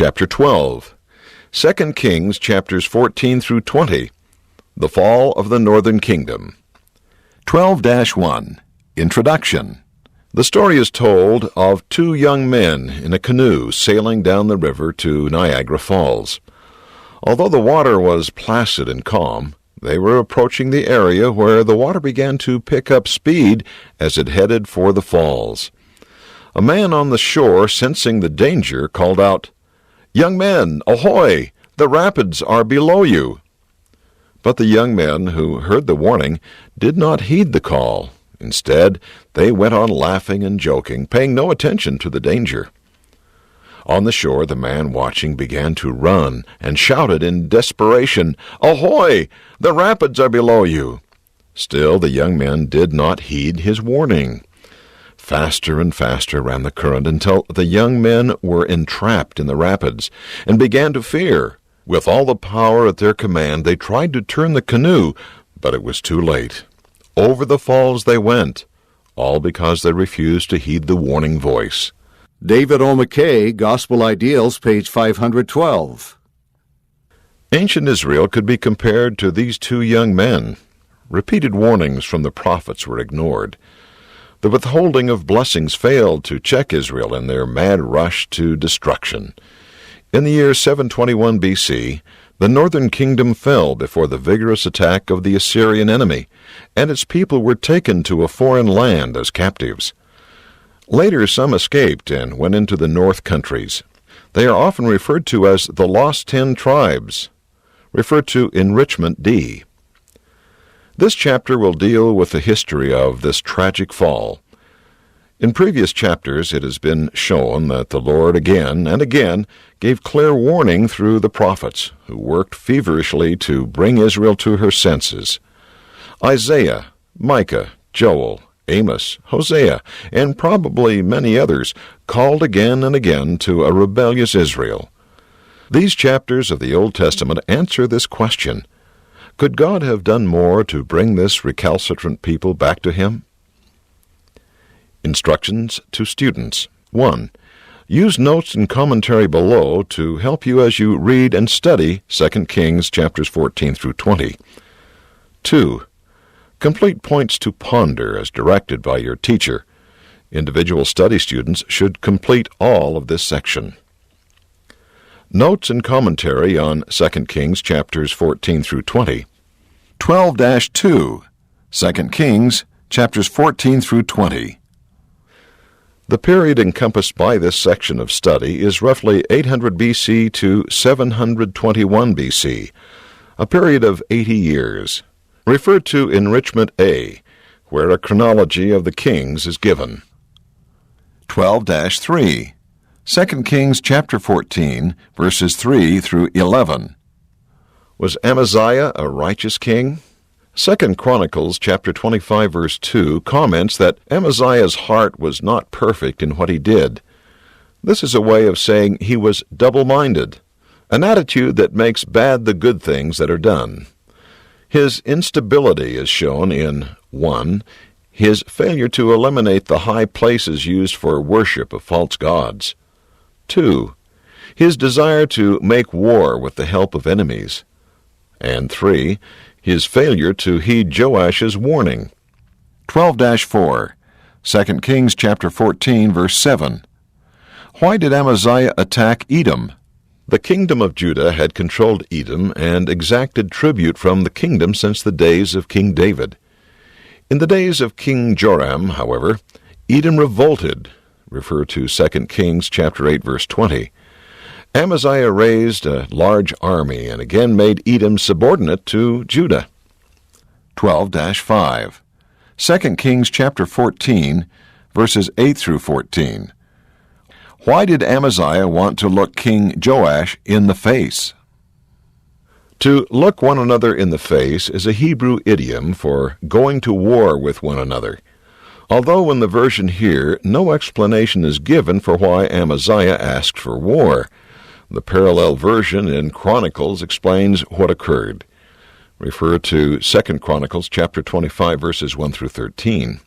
chapter 12. 2 Kings chapters 14 through 20. The fall of the northern kingdom. 12-1. Introduction. The story is told of two young men in a canoe sailing down the river to Niagara Falls. Although the water was placid and calm, they were approaching the area where the water began to pick up speed as it headed for the falls. A man on the shore, sensing the danger, called out, "Young men, ahoy! The rapids are below you." But the young men who heard the warning did not heed the call. Instead, they went on laughing and joking, paying no attention to the danger. On the shore, the man watching began to run and shouted in desperation, "Ahoy! The rapids are below you!" Still, the young men did not heed his warning. Faster and faster ran the current until the young men were entrapped in the rapids and began to fear. With all the power at their command, they tried to turn the canoe, but it was too late. Over the falls they went, all because they refused to heed the warning voice. David O. McKay, Gospel Ideals, page 512. Ancient Israel could be compared to these two young men. Repeated warnings from the prophets were ignored. The withholding of blessings failed to check Israel in their mad rush to destruction. In the year 721 B.C., the northern kingdom fell before the vigorous attack of the Assyrian enemy, and its people were taken to a foreign land as captives. Later, some escaped and went into the north countries. They are often referred to as the Lost 10 Tribes, referred to Enrichment D. This chapter will deal with the history of this tragic fall. In previous chapters, it has been shown that the Lord again and again gave clear warning through the prophets, who worked feverishly to bring Israel to her senses. Isaiah, Micah, Joel, Amos, Hosea, and probably many others called again and again to a rebellious Israel. These chapters of the Old Testament answer this question: could God have done more to bring this recalcitrant people back to Him? Instructions to students. 1. Use notes and commentary below to help you as you read and study 2 Kings chapters 14 through 20. 2. Complete points to ponder as directed by your teacher. Individual study students should complete all of this section. Notes and commentary on 2 Kings chapters 14 through 20. 12-2. 2 Kings chapters 14 through 20. The period encompassed by this section of study is roughly 800 B.C. to 721 B.C., a period of 80 years, referred to Enrichment A, where a chronology of the kings is given. 12-3. 2 Kings chapter 14, verses 3 through 11. Was Amaziah a righteous king? 2 Chronicles chapter 25 verse 2 comments that Amaziah's heart was not perfect in what he did. This is a way of saying he was double-minded, an attitude that makes bad the good things that are done. His instability is shown in 1. His failure to eliminate the high places used for worship of false gods. 2. His desire to make war with the help of enemies. And 3. His failure to heed Joash's warning. 12-4. 2 Kings chapter 14, verse 7. Why did Amaziah attack Edom? The kingdom of Judah had controlled Edom and exacted tribute from the kingdom since the days of King David. In the days of King Joram, however, Edom revolted, refer to 2 Kings chapter 8, verse 20. Amaziah raised a large army and again made Edom subordinate to Judah. 12-5. 2 Kings chapter 14, verses 8 through 14. Why did Amaziah want to look King Joash in the face? To look one another in the face is a Hebrew idiom for going to war with one another. Although in the version here, no explanation is given for why Amaziah asked for war. The parallel version in Chronicles explains what occurred. Refer to 2 Chronicles chapter 25, verses 1 through 13.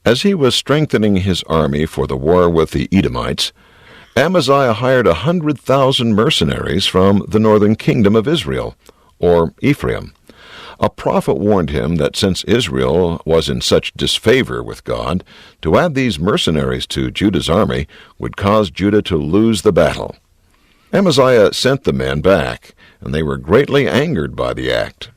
As he was strengthening his army for the war with the Edomites, Amaziah hired 100,000 mercenaries from the northern kingdom of Israel, or Ephraim. A prophet warned him that since Israel was in such disfavor with God, to add these mercenaries to Judah's army would cause Judah to lose the battle. Amaziah sent the men back, and they were greatly angered by the act.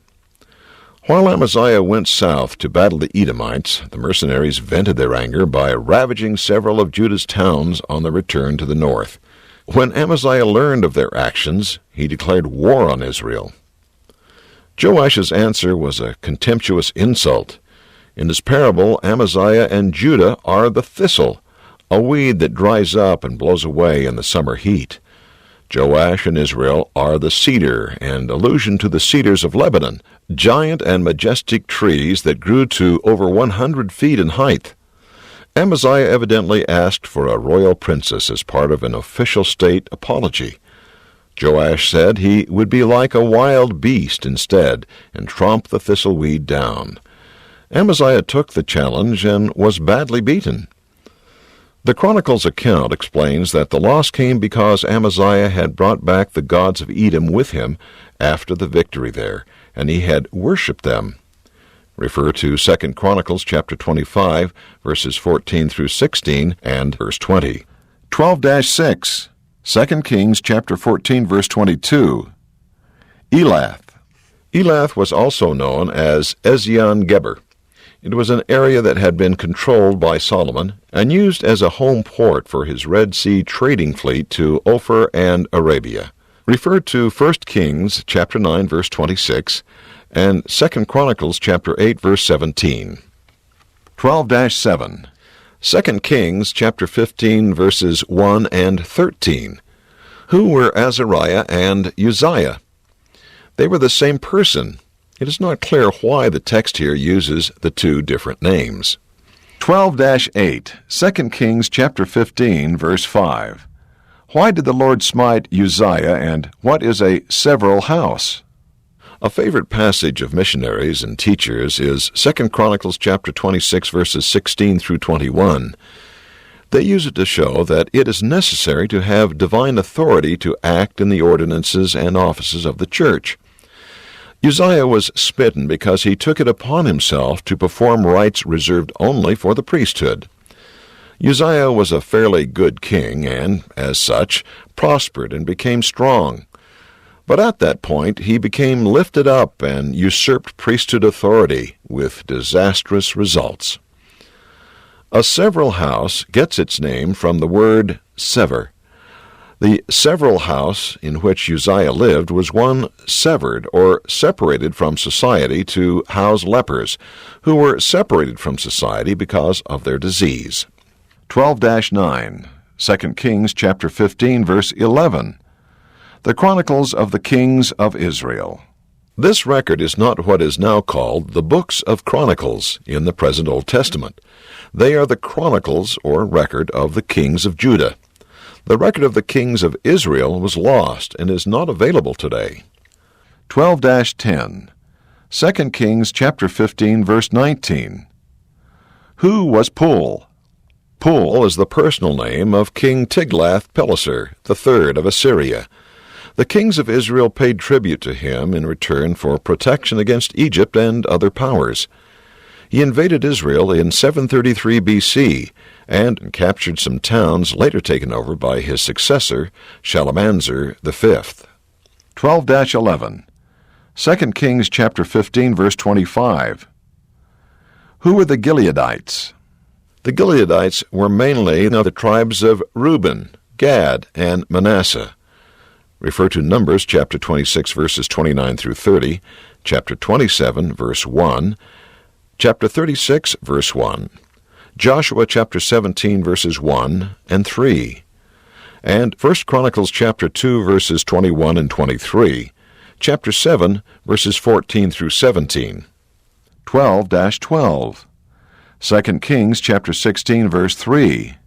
While Amaziah went south to battle the Edomites, the mercenaries vented their anger by ravaging several of Judah's towns on the return to the north. When Amaziah learned of their actions, he declared war on Israel. Joash's answer was a contemptuous insult. In his parable, Amaziah and Judah are the thistle, a weed that dries up and blows away in the summer heat. Joash and Israel are the cedar, an allusion to the cedars of Lebanon, giant and majestic trees that grew to over 100 feet in height. Amaziah evidently asked for a royal princess as part of an official state apology. Joash said he would be like a wild beast instead and tromp the thistleweed down. Amaziah took the challenge and was badly beaten. The Chronicles account explains that the loss came because Amaziah had brought back the gods of Edom with him after the victory there, and he had worshipped them. Refer to 2 Chronicles chapter 25, verses 14 through 16, and verse 20. 12-6. 2 Kings chapter 14, verse 22. Elath. Elath was also known as Ezion-Geber. It was an area that had been controlled by Solomon and used as a home port for his Red Sea trading fleet to Ophir and Arabia. Refer to 1 Kings chapter 9, verse 26, and 2 Chronicles chapter 8, verse 17. 12-7. 2 Kings chapter 15, verses 1 and 13. Who were Azariah and Uzziah? They were the same person. It is not clear why the text here uses the two different names. 12-8. 2 Kings chapter 15, verse 5. Why did the Lord smite Uzziah, and what is a several house? A favorite passage of missionaries and teachers is 2 Chronicles chapter 26, verses 16 through 21. They use it to show that it is necessary to have divine authority to act in the ordinances and offices of the church. Uzziah was smitten because he took it upon himself to perform rites reserved only for the priesthood. Uzziah was a fairly good king and, as such, prospered and became strong. But at that point he became lifted up and usurped priesthood authority with disastrous results. A several house gets its name from the word sever. The several house in which Uzziah lived was one severed or separated from society to house lepers, who were separated from society because of their disease. 12-9. 2 Kings chapter 15, verse 11. The Chronicles of the Kings of Israel. This record is not what is now called the books of Chronicles in the present Old Testament. They are the Chronicles or record of the kings of Judah. The record of the kings of Israel was lost and is not available today. 12-10. 2 Kings chapter 15, verse 19. Who was Pul? Pul is the personal name of King Tiglath-Pileser III of Assyria. The kings of Israel paid tribute to him in return for protection against Egypt and other powers. He invaded Israel in 733 B.C. and captured some towns later taken over by his successor, Shalmaneser V. 12-11. 2 Kings chapter 15, verse 25. Who were the Gileadites? The Gileadites were mainly the tribes of Reuben, Gad, and Manasseh. Refer to Numbers chapter 26, verses 29 through 30, chapter 27, verse 1, chapter 36, verse 1, Joshua chapter 17, verses 1 and 3, and 1 Chronicles chapter 2, verses 21 and 23, chapter 7, verses 14 through 17. 12-12. 2 Kings chapter 16, verse 3.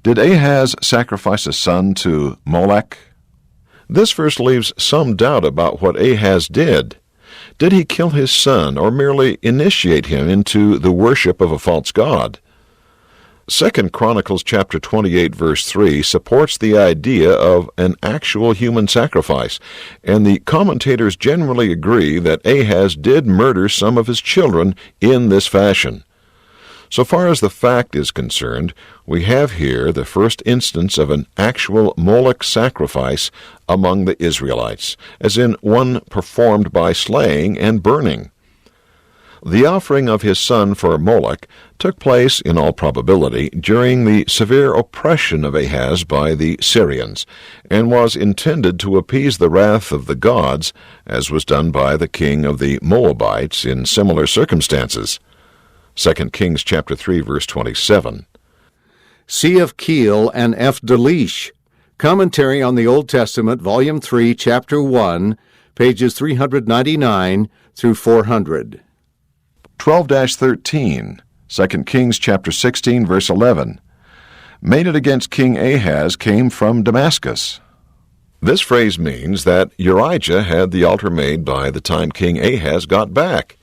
Did Ahaz sacrifice a son to Molech? This verse leaves some doubt about what Ahaz did. Did he kill his son or merely initiate him into the worship of a false god? 2 Chronicles chapter 28 verse 3 supports the idea of an actual human sacrifice, and the commentators generally agree that Ahaz did murder some of his children in this fashion. So far as the fact is concerned, we have here the first instance of an actual Moloch sacrifice among the Israelites, as in one performed by slaying and burning. The offering of his son for Moloch took place, in all probability, during the severe oppression of Ahaz by the Assyrians, and was intended to appease the wrath of the gods, as was done by the king of the Moabites in similar circumstances. 2 Kings chapter 3, verse 27. C. F. Keel and F. Delish, Commentary on the Old Testament, Volume 3, Chapter 1, pages 399 through 400. 12-13, 2 Kings chapter 16, verse 11. Made it against King Ahaz came from Damascus. This phrase means that Urijah had the altar made by the time King Ahaz got back.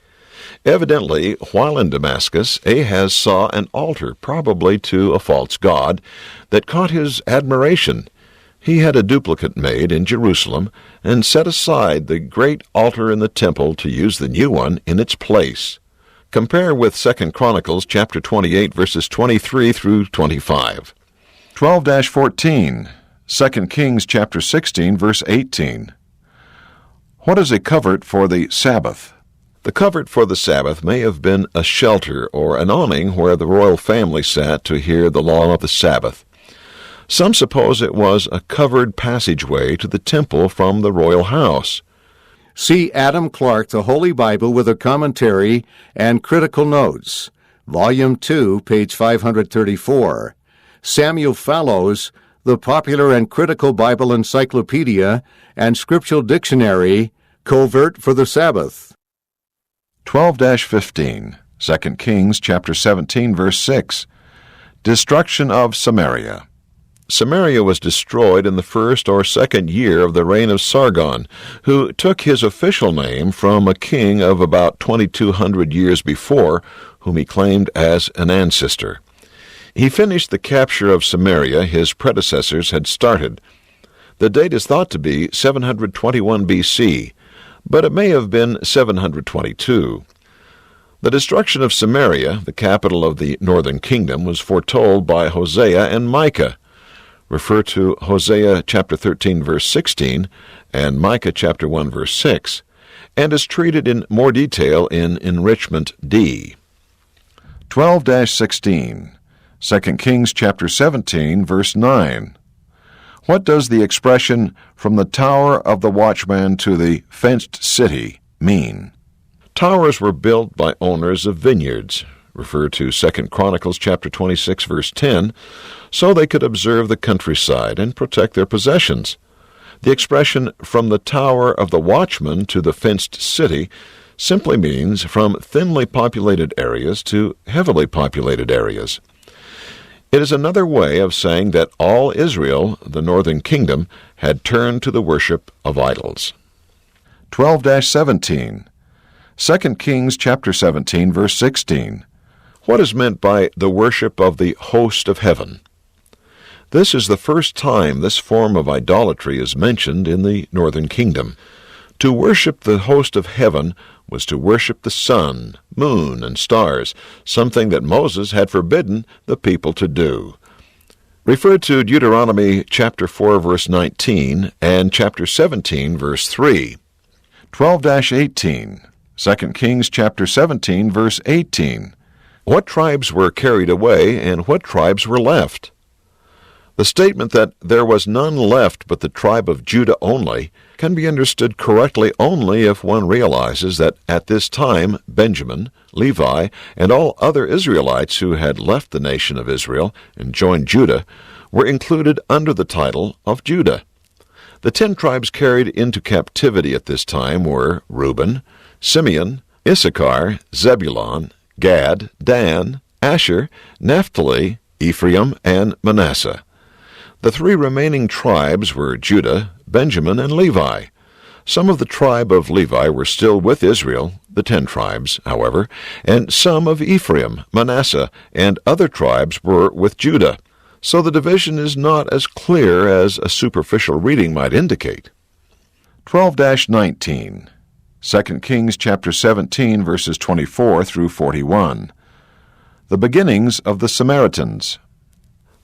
Evidently, while in Damascus, Ahaz saw an altar, probably to a false god, that caught his admiration. He had a duplicate made in Jerusalem and set aside the great altar in the temple to use the new one in its place. Compare with 2 Chronicles chapter 28, verses 23 through 25. 12-14, 2 Kings chapter 16, verse 18. What is a covert for the Sabbath? The covert for the Sabbath may have been a shelter or an awning where the royal family sat to hear the law of the Sabbath. Some suppose it was a covered passageway to the temple from the royal house. See Adam Clarke, The Holy Bible with a Commentary and Critical Notes, Volume 2, page 534. Samuel Fallows, The Popular and Critical Bible Encyclopedia and Scriptural Dictionary, Covert for the Sabbath. 12-15, 2 Kings chapter 17, verse 6. Destruction of Samaria. Samaria was destroyed in the first or second year of the reign of Sargon, who took his official name from a king of about 2,200 years before, whom he claimed as an ancestor. He finished the capture of Samaria his predecessors had started. The date is thought to be 721 B.C., but it may have been 722. The destruction of Samaria, the capital of the northern kingdom, was foretold by Hosea and Micah. Refer to Hosea chapter 13, verse 16, and Micah chapter 1, verse 6, and is treated in more detail in Enrichment D. 12-16, 2 Kings chapter 17, verse 9. What does the expression, from the tower of the watchman to the fenced city, mean? Towers were built by owners of vineyards. Refer to 2 Chronicles chapter 26, verse 10, so they could observe the countryside and protect their possessions. The expression, from the tower of the watchman to the fenced city, simply means from thinly populated areas to heavily populated areas. It is another way of saying that all Israel, the northern kingdom, had turned to the worship of idols. 12-17, 2 Kings chapter 17, verse 16. What is meant by the worship of the host of heaven? This is the first time this form of idolatry is mentioned in the northern kingdom. To worship the host of heaven was to worship the sun, moon, and stars, something that Moses had forbidden the people to do. Refer to Deuteronomy chapter 4, verse 19, and chapter 17, verse 3. 12-18, 2 Kings chapter 17, verse 18. What tribes were carried away, and what tribes were left? The statement that there was none left but the tribe of Judah only can be understood correctly only if one realizes that at this time Benjamin, Levi, and all other Israelites who had left the nation of Israel and joined Judah were included under the title of Judah. The 10 tribes carried into captivity at this time were Reuben, Simeon, Issachar, Zebulun, Gad, Dan, Asher, Naphtali, Ephraim, and Manasseh. The 3 remaining tribes were Judah, Benjamin, and Levi. Some of the tribe of Levi were still with Israel, the 10 tribes, however, and some of Ephraim, Manasseh, and other tribes were with Judah, so the division is not as clear as a superficial reading might indicate. 12-19, 2 Kings chapter 17, verses 24 through 41. The beginnings of the Samaritans.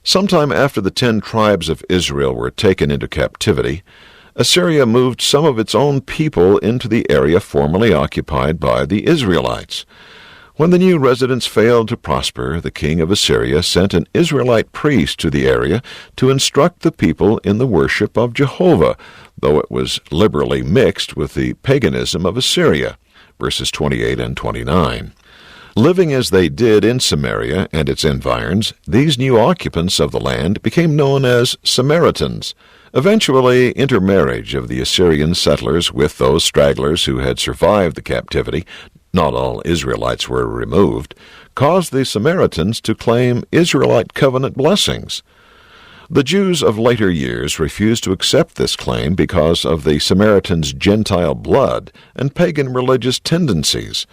Sometime after the 10 tribes of Israel were taken into captivity, Assyria moved some of its own people into the area formerly occupied by the Israelites. When the new residents failed to prosper, the king of Assyria sent an Israelite priest to the area to instruct the people in the worship of Jehovah, though it was liberally mixed with the paganism of Assyria, verses 28 and 29. Living as they did in Samaria and its environs, these new occupants of the land became known as Samaritans, eventually intermarriage of the Assyrian settlers with those stragglers who had survived the captivity, not all Israelites were removed, caused the Samaritans to claim Israelite covenant blessings. The Jews of later years refused to accept this claim because of the Samaritans' Gentile blood and pagan religious tendencies.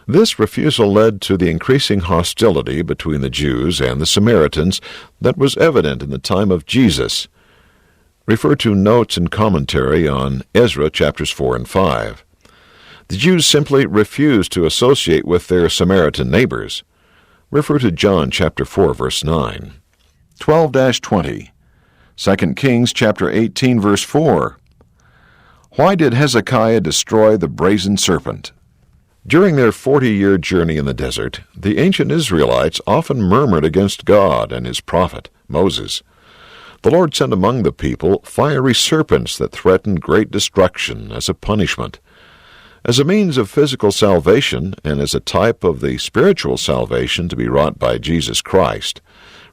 This refusal led to the increasing hostility between the Jews and the Samaritans that was evident in the time of Jesus. Refer to notes and commentary on Ezra chapters 4 and 5. The Jews simply refused to associate with their Samaritan neighbors. Refer to John chapter 4, verse 9. 12-20, 2 Kings chapter 18, verse 4. Why did Hezekiah destroy the brazen serpent? During their 40-year journey in the desert, the ancient Israelites often murmured against God and his prophet, Moses. The Lord sent among the people fiery serpents that threatened great destruction as a punishment. As a means of physical salvation and as a type of the spiritual salvation to be wrought by Jesus Christ,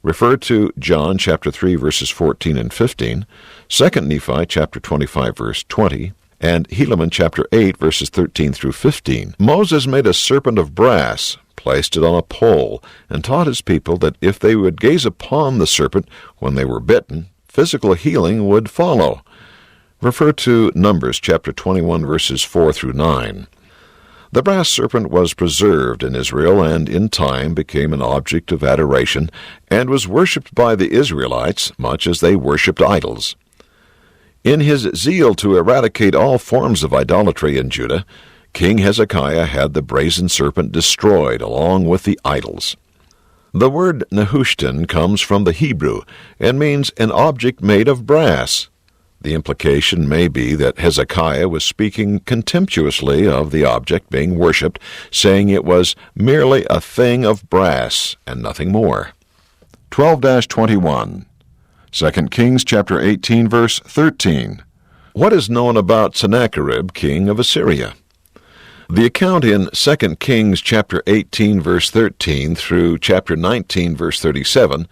refer to John chapter 3 verses 14 and 15, 2 Nephi chapter 25 verse 20, and Helaman chapter 8 verses 13 through 15. Moses made a serpent of brass, placed it on a pole, and taught his people that if they would gaze upon the serpent when they were bitten, physical healing would follow. Refer to Numbers chapter 21 verses 4 through 9. The brass serpent was preserved in Israel and in time became an object of adoration and was worshipped by the Israelites much as they worshipped idols. In his zeal to eradicate all forms of idolatry in Judah, King Hezekiah had the brazen serpent destroyed along with the idols. The word Nehushtan comes from the Hebrew and means an object made of brass. The implication may be that Hezekiah was speaking contemptuously of the object being worshipped, saying it was merely a thing of brass and nothing more. 12-21, 2 Kings chapter 18, verse 13. What is known about Sennacherib, king of Assyria? The account in 2 Kings chapter 18, verse 13 through chapter 19, verse 37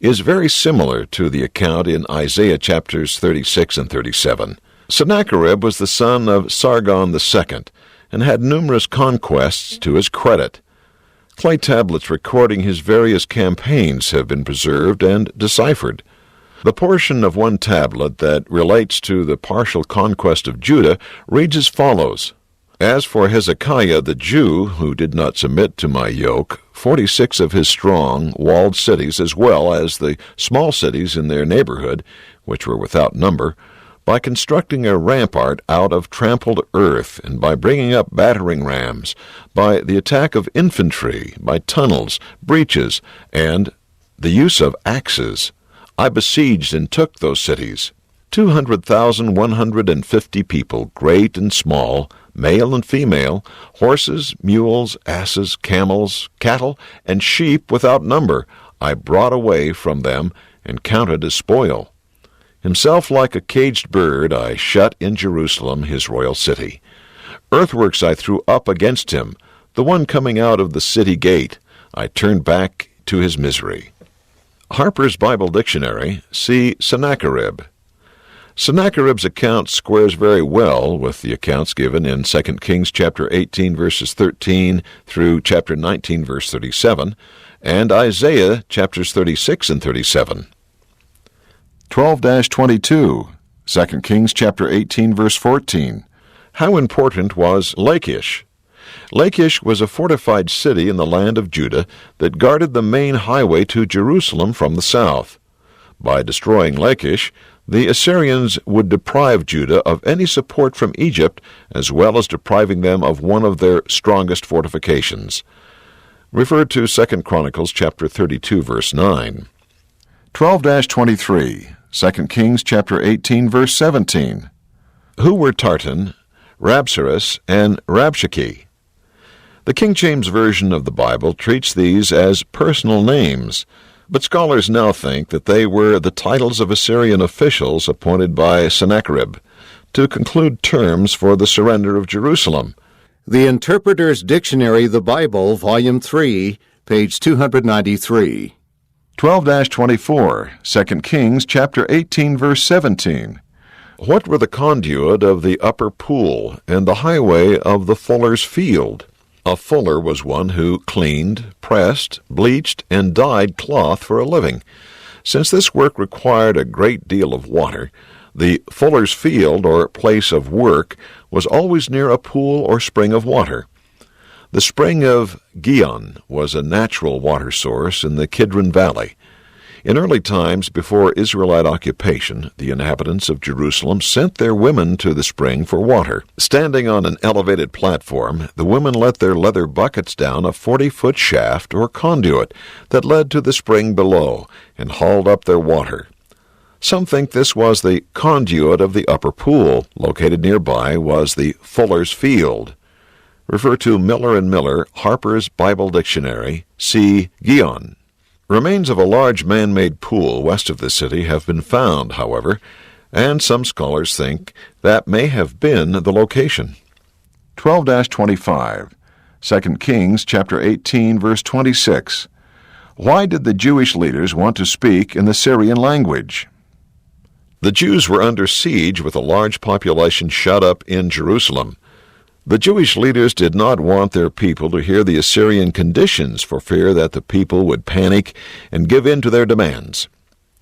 is very similar to the account in Isaiah chapters 36 and 37. Sennacherib was the son of Sargon II and had numerous conquests to his credit. Clay tablets recording his various campaigns have been preserved and deciphered. The portion of one tablet that relates to the partial conquest of Judah reads as follows. As for Hezekiah the Jew, who did not submit to my yoke, 46 of his strong, walled cities, as well as the small cities in their neighborhood, which were without number, by constructing a rampart out of trampled earth, and by bringing up battering rams, by the attack of infantry, by tunnels, breaches, and the use of axes, I besieged and took those cities. 200,150 people, great and small, male and female, horses, mules, asses, camels, cattle, and sheep without number, I brought away from them and counted as spoil. Himself like a caged bird I shut in Jerusalem, his royal city. Earthworks I threw up against him, the one coming out of the city gate. I turned back to his misery. Harper's Bible Dictionary, see Sennacherib. Sennacherib's account squares very well with the accounts given in 2 Kings chapter 18 verses 13 through chapter 19 verse 37 and Isaiah chapters 36 and 37. 12-22, 2 Kings chapter 18 verse 14. How important was Lachish? Lachish was a fortified city in the land of Judah that guarded the main highway to Jerusalem from the south. By destroying Lachish, the Assyrians would deprive Judah of any support from Egypt, as well as depriving them of one of their strongest fortifications. Refer to 2 Chronicles chapter 32, verse 9. 12-23, 2 Kings chapter 18, verse 17. Who were Tartan, Rabsaris, and Rabshakeh? The King James Version of the Bible treats these as personal names, but scholars now think that they were the titles of Assyrian officials appointed by Sennacherib to conclude terms for the surrender of Jerusalem. The Interpreter's Dictionary, the Bible, Volume 3, page 293. 12-24, 2 Kings chapter 18, verse 17. What were the conduit of the upper pool and the highway of the fuller's field? A fuller was one who cleaned, pressed, bleached, and dyed cloth for a living. Since this work required a great deal of water, the fuller's field, or place of work, was always near a pool or spring of water. The spring of Gihon was a natural water source in the Kidron Valley. In early times, before Israelite occupation, the inhabitants of Jerusalem sent their women to the spring for water. Standing on an elevated platform, the women let their leather buckets down a 40-foot shaft or conduit that led to the spring below and hauled up their water. Some think this was the conduit of the upper pool. Located nearby was the fuller's field. Refer to Miller and Miller, Harper's Bible Dictionary, see Gihon. Remains of a large man-made pool west of the city have been found, however, and some scholars think that may have been the location. 12-25, 2 Kings chapter 18, verse 26. Why did the Jewish leaders want to speak in the Syrian language? The Jews were under siege with a large population shut up in Jerusalem. The Jewish leaders did not want their people to hear the Assyrian conditions for fear that the people would panic and give in to their demands.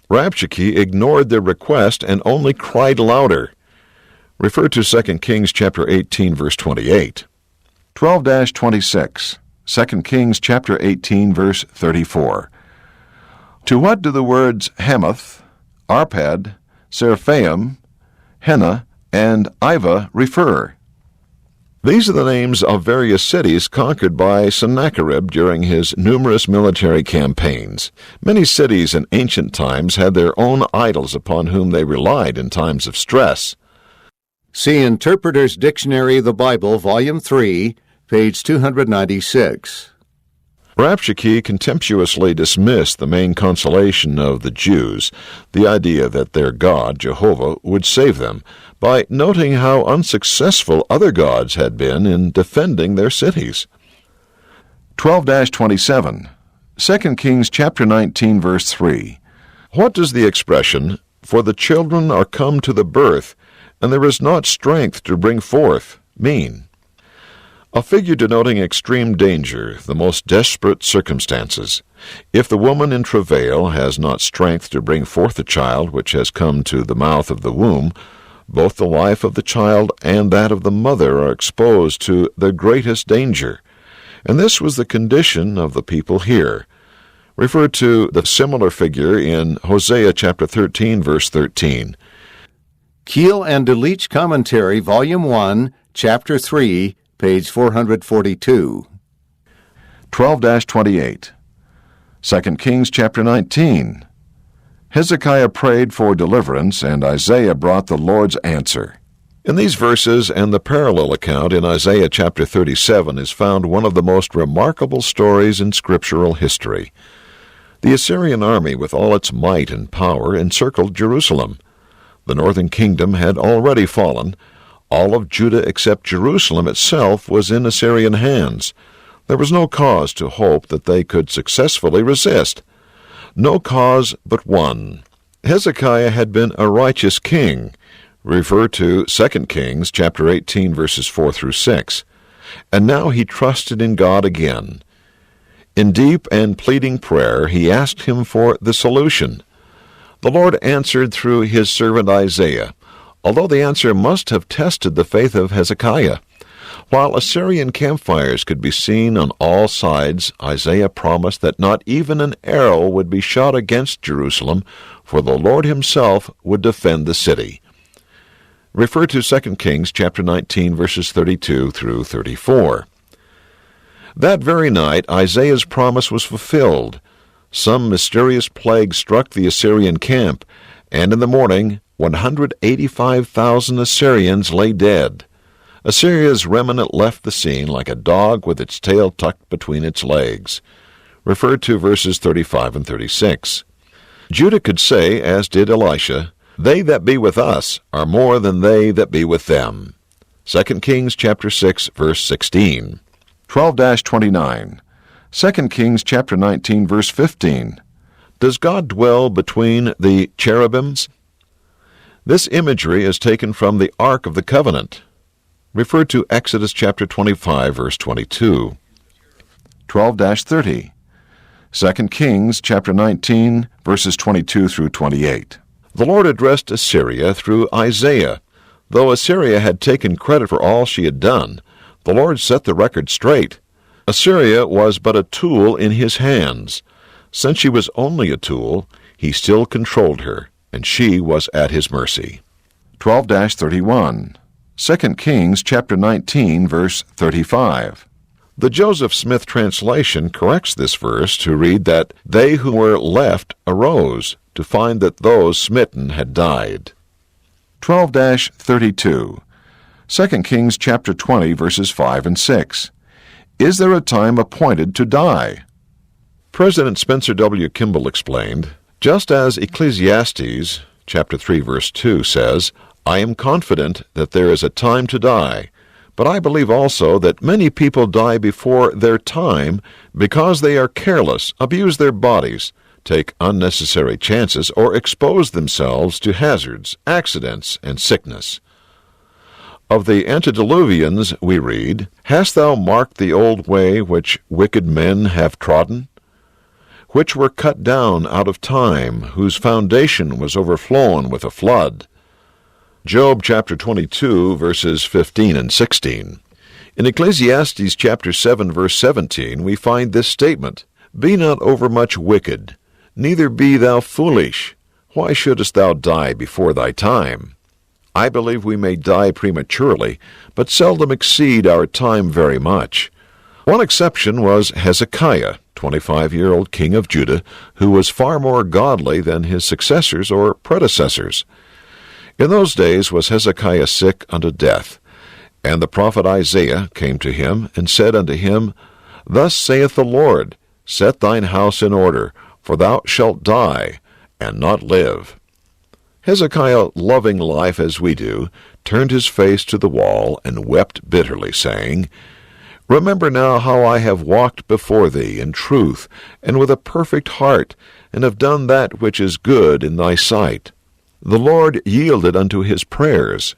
Rabshakeh ignored their request and only cried louder. Refer to 2 Kings chapter 18, verse 28. 12-26, 2 Kings chapter 18, verse 34. To what do the words Hamath, Arpad, Seraphaim, Henna, and Iva refer? These are the names of various cities conquered by Sennacherib during his numerous military campaigns. Many cities in ancient times had their own idols upon whom they relied in times of stress. See Interpreter's Dictionary, the Bible, Volume 3, page 296. Rabshakeh contemptuously dismissed the main consolation of the Jews, the idea that their God, Jehovah, would save them, by noting how unsuccessful other gods had been in defending their cities. 12-27, 2 Kings chapter 19, verse 3. What does the expression, "For the children are come to the birth, and there is not strength to bring forth," mean? A figure denoting extreme danger, the most desperate circumstances. If the woman in travail has not strength to bring forth the child which has come to the mouth of the womb, both the life of the child and that of the mother are exposed to the greatest danger. And this was the condition of the people here. Refer to the similar figure in Hosea chapter 13, verse 13. Keel and DeLeach Commentary, Volume 1, Chapter 3, page 442. 12-28, 2 Kings chapter 19. Hezekiah prayed for deliverance, and Isaiah brought the Lord's answer. In these verses and the parallel account in Isaiah chapter 37 is found one of the most remarkable stories in scriptural history. The Assyrian army, with all its might and power, encircled Jerusalem. The northern kingdom had already fallen. All of Judah except Jerusalem itself was in Assyrian hands. There was no cause to hope that they could successfully resist. No cause but one. Hezekiah had been a righteous king. Refer to 2 Kings chapter 18, verses 4 through 6. And now he trusted in God again. In deep and pleading prayer, he asked him for the solution. The Lord answered through his servant Isaiah. although the answer must have tested the faith of Hezekiah. While Assyrian campfires could be seen on all sides, Isaiah promised that not even an arrow would be shot against Jerusalem, for the Lord himself would defend the city. Refer to 2 Kings chapter 19, verses 32 through 34. That very night, Isaiah's promise was fulfilled. Some mysterious plague struck the Assyrian camp, and in the morning 185,000 Assyrians lay dead. Assyria's remnant left the scene like a dog with its tail tucked between its legs. Refer to verses 35 and 36. Judah could say, as did Elisha, "They that be with us are more than they that be with them." 2 Kings chapter 6, verse 16. 12-29. 2 Kings chapter 19, verse 15. Does God dwell between the cherubims? This imagery is taken from the Ark of the Covenant. Refer to Exodus chapter 25, verse 22. 12-30. 2 Kings chapter 19, verses 22 through 28. The Lord addressed Assyria through Isaiah. Though Assyria had taken credit for all she had done, the Lord set the record straight. Assyria was but a tool in his hands. Since she was only a tool, he still controlled her, and she was at his mercy. 12-31. 2 Kings chapter 19, verse 35. The Joseph Smith translation corrects this verse to read that they who were left arose to find that those smitten had died. 12-32. 2 Kings chapter 20, verses 5 and 6. Is there a time appointed to die? President Spencer W. Kimball explained, just as Ecclesiastes chapter 3, verse 2 says, "I am confident that there is a time to die, but I believe also that many people die before their time because they are careless, abuse their bodies, take unnecessary chances, or expose themselves to hazards, accidents, and sickness." Of the antediluvians we read, "Hast thou marked the old way which wicked men have trodden, which were cut down out of time, whose foundation was overflown with a flood?" Job chapter 22, verses 15 and 16. In Ecclesiastes chapter 7, verse 17, we find this statement, "Be not overmuch wicked, neither be thou foolish. Why shouldest thou die before thy time?" I believe we may die prematurely, but seldom exceed our time very much. One exception was Hezekiah, 25-year-old king of Judah, who was far more godly than his successors or predecessors. In those days was Hezekiah sick unto death, and the prophet Isaiah came to him, and said unto him, Thus saith the Lord, Set thine house in order, for thou shalt die, and not live. Hezekiah, loving life as we do, turned his face to the wall, and wept bitterly, saying, Remember now how I have walked before thee in truth, and with a perfect heart, and have done that which is good in thy sight. The Lord yielded unto his prayers.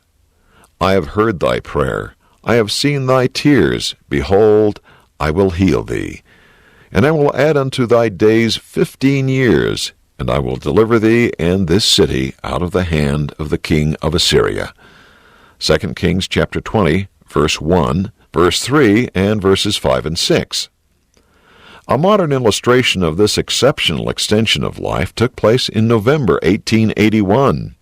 I have heard thy prayer. I have seen thy tears. Behold, I will heal thee. And I will add unto thy days 15 years, and I will deliver thee and this city out of the hand of the king of Assyria. 2 Kings chapter 20, verse 1, verse 3, and verses 5 and 6. A modern illustration of this exceptional extension of life took place in November 1881.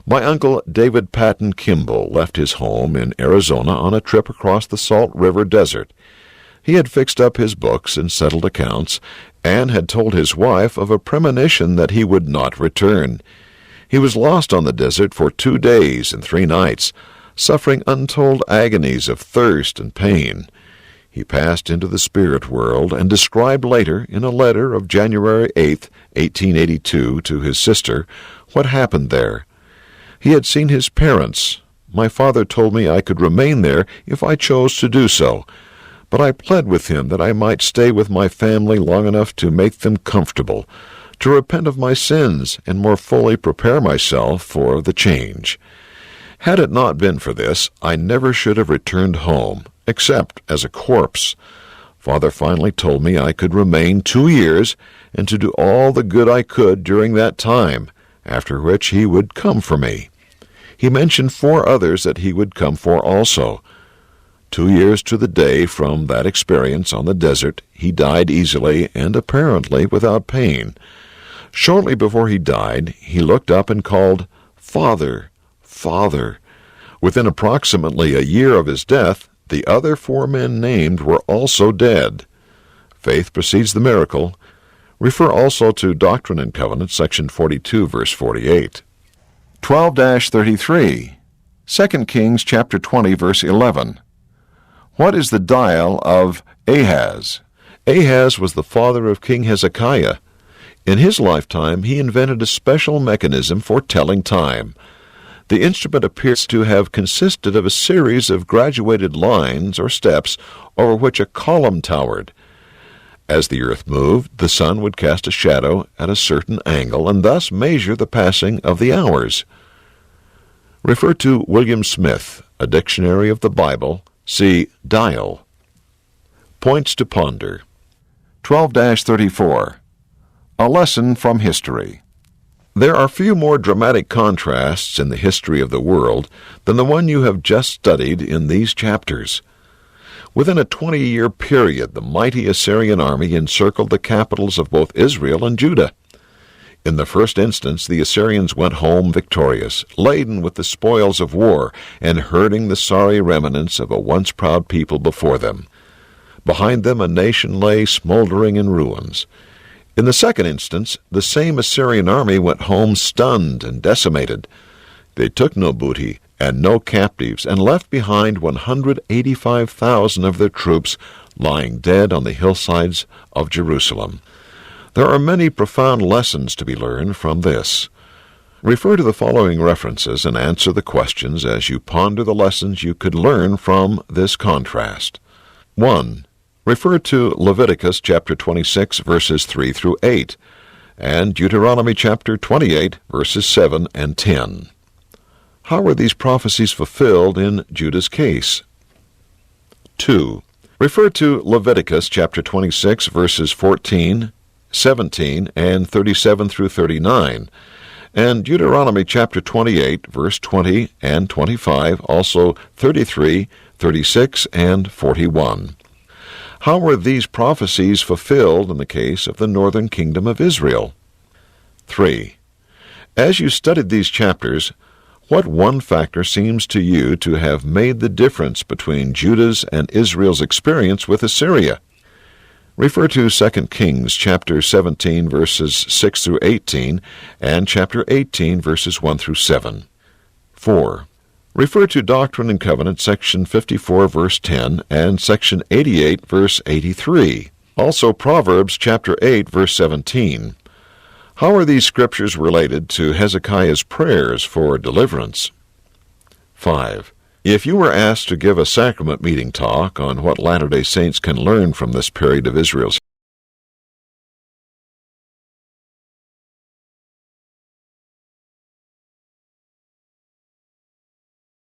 My uncle David Patton Kimball left his home in Arizona on a trip across the Salt River Desert. He had fixed up his books and settled accounts, and had told his wife of a premonition that he would not return. He was lost on the desert for 2 days and 3 nights, suffering untold agonies of thirst and pain. He passed into the spirit world and described later, in a letter of January 8, 1882, to his sister, what happened there. He had seen his parents. My father told me I could remain there if I chose to do so, but I pled with him that I might stay with my family long enough to make them comfortable, to repent of my sins, and more fully prepare myself for the change. Had it not been for this, I never should have returned home, except as a corpse. Father finally told me I could remain 2 years, and to do all the good I could during that time, after which he would come for me. he mentioned 4 others that he would come for also. 2 years to the day from that experience on the desert, he died easily and apparently without pain. Shortly before he died, he looked up and called, "Father, Father." Within approximately a year of his death, the other 4 men named were also dead. Faith precedes the miracle. Refer also to Doctrine and Covenants, section 42, verse 48. 12-33, 2 Kings chapter 20, verse 11. What is the dial of Ahaz? Ahaz was the father of King Hezekiah. In his lifetime, he invented a special mechanism for telling time. The instrument appears to have consisted of a series of graduated lines or steps over which a column towered. As the earth moved, the sun would cast a shadow at a certain angle and thus measure the passing of the hours. Refer to William Smith, A Dictionary of the Bible. See dial. Points to ponder. 12-34. A lesson from history. There are few more dramatic contrasts in the history of the world than the one you have just studied in these chapters. Within a 20-year period, the mighty Assyrian army encircled the capitals of both Israel and Judah. In the first instance, the Assyrians went home victorious, laden with the spoils of war, and herding the sorry remnants of a once proud people before them. Behind them a nation lay smoldering in ruins. In the second instance, the same Assyrian army went home stunned and decimated. They took no booty and no captives, and left behind 185,000 of their troops lying dead on the hillsides of Jerusalem. There are many profound lessons to be learned from this. Refer to the following references and answer the questions as you ponder the lessons you could learn from this contrast. 1. Refer to Leviticus chapter 26, verses 3 through 8, and Deuteronomy chapter 28, verses 7 and 10. How were these prophecies fulfilled in Judah's case? 2. Refer to Leviticus chapter 26, verses 14, 17, and 37 through 39, and Deuteronomy chapter 28, verse 20 and 25, also 33, 36, and 41. How were these prophecies fulfilled in the case of the northern kingdom of Israel? 3. As you studied these chapters, what one factor seems to you to have made the difference between Judah's and Israel's experience with Assyria? Refer to 2 Kings chapter 17, verses 6 through 18, and chapter 18, verses 1 through 7. 4. Refer to Doctrine and Covenants, section 54, verse 10, and section 88, verse 83. Also Proverbs chapter 8, verse 17. How are these scriptures related to Hezekiah's prayers for deliverance? 5. If you were asked to give a sacrament meeting talk on what Latter-day Saints can learn from this period of Israel's